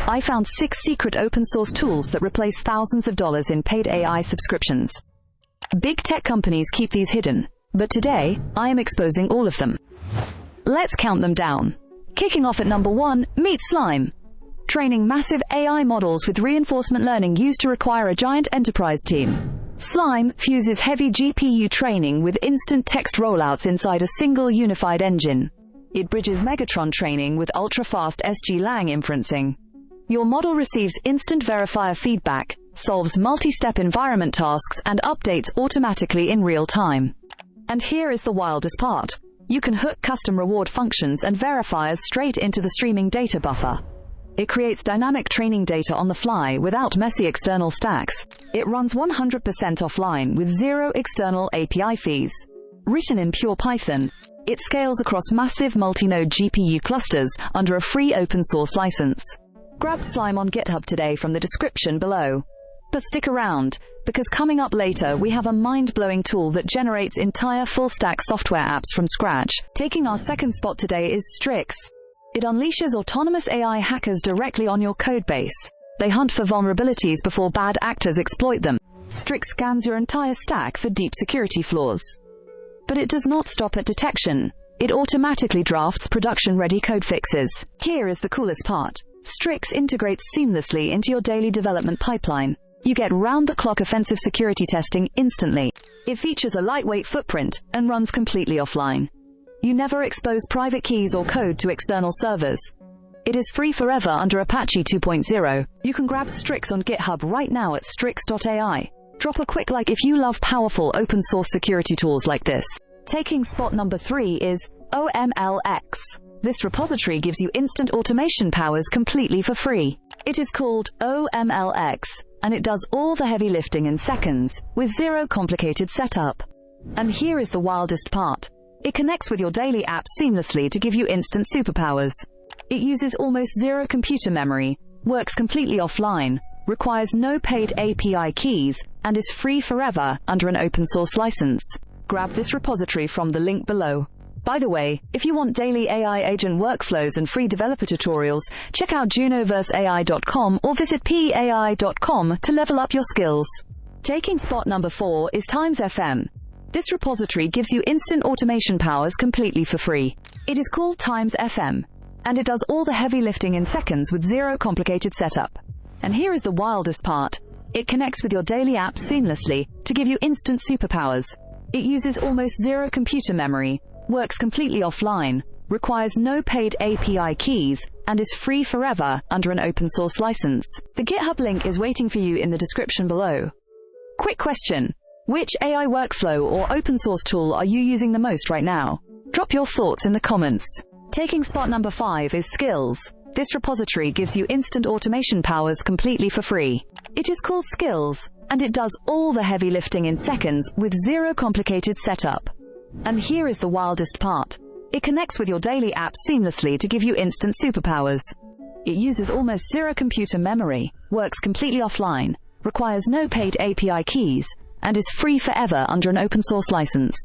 I found 6 secret open-source tools that replace thousands of dollars in paid AI subscriptions. Big tech companies keep these hidden, but today, I am exposing all of them. Let's count them down. Kicking off at number 1, meet Slime. Training massive AI models with reinforcement learning used to require a giant enterprise team. Slime fuses heavy GPU training with instant text rollouts inside a single unified engine. It bridges Megatron training with ultra-fast SG-Lang inferencing. Your model receives instant verifier feedback, solves multi-step environment tasks, and updates automatically in real time. And here is the wildest part. You can hook custom reward functions and verifiers straight into the streaming data buffer. It creates dynamic training data on the fly without messy external stacks. It runs 100% offline with zero external API fees. Written in pure Python, it scales across massive multi-node GPU clusters under a free open-source license. Grab Slime on GitHub today from the description below. But stick around, because coming up later we have a mind-blowing tool that generates entire full-stack software apps from scratch. Taking our second spot today is Strix. It unleashes autonomous AI hackers directly on your codebase. They hunt for vulnerabilities before bad actors exploit them. Strix scans your entire stack for deep security flaws. But it does not stop at detection. It automatically drafts production-ready code fixes. Here is the coolest part. Strix integrates seamlessly into your daily development pipeline. You get round-the-clock offensive security testing instantly. It features a lightweight footprint and runs completely offline. You never expose private keys or code to external servers. It is free forever under Apache 2.0. You can grab Strix on GitHub right now at strix.ai. Drop a quick like if you love powerful open-source security tools like this. Taking spot number 3 is omlx. This repository gives you instant automation powers completely for free. It is called omlx, and it does all the heavy lifting in seconds, with zero complicated setup. And here is the wildest part. It connects with your daily apps seamlessly to give you instant superpowers. It uses almost zero computer memory, works completely offline, requires no paid API keys, and is free forever under an open-source license. Grab this repository from the link below. By the way, if you want daily AI agent workflows and free developer tutorials, check out junoverseai.com or visit peai.com to level up your skills. Taking spot number 4 is timesfm. This repository gives you instant automation powers completely for free. It is called timesfm, and it does all the heavy lifting in seconds with zero complicated setup. And here is the wildest part. It connects with your daily apps seamlessly to give you instant superpowers. It uses almost zero computer memory, works completely offline, requires no paid API keys, and is free forever under an open-source license. The GitHub link is waiting for you in the description below. Quick question. Which AI workflow or open-source tool are you using the most right now? Drop your thoughts in the comments. Taking spot number 5 is Skills. This repository gives you instant automation powers completely for free. It is called Skills, and it does all the heavy lifting in seconds with zero complicated setup. And here is the wildest part. It connects with your daily apps seamlessly to give you instant superpowers. It uses almost zero computer memory, works completely offline, requires no paid API keys, and is free forever under an open-source license.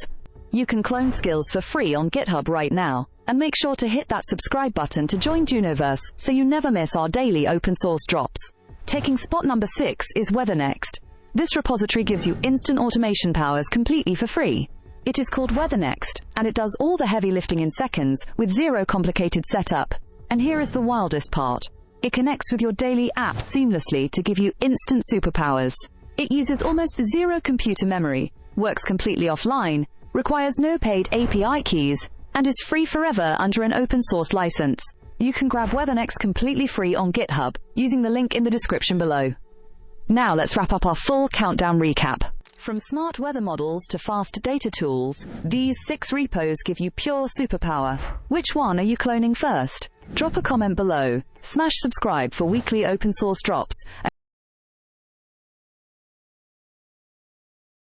You can clone Skills for free on GitHub right now, and make sure to hit that subscribe button to join Junoverse so you never miss our daily open-source drops. Taking spot number 6 is weathernext. This repository gives you instant automation powers completely for free. It is called weathernext, and it does all the heavy lifting in seconds with zero complicated setup. And here is the wildest part. It connects with your daily apps seamlessly to give you instant superpowers. It uses almost zero computer memory, works completely offline, requires no paid API keys, and is free forever under an open-source license. You can grab weathernext completely free on GitHub using the link in the description below. Now let's wrap up our full countdown recap. From smart weather models to fast data tools, these 6 repos give you pure superpower. Which one are you cloning first? Drop a comment below, smash subscribe for weekly open source drops,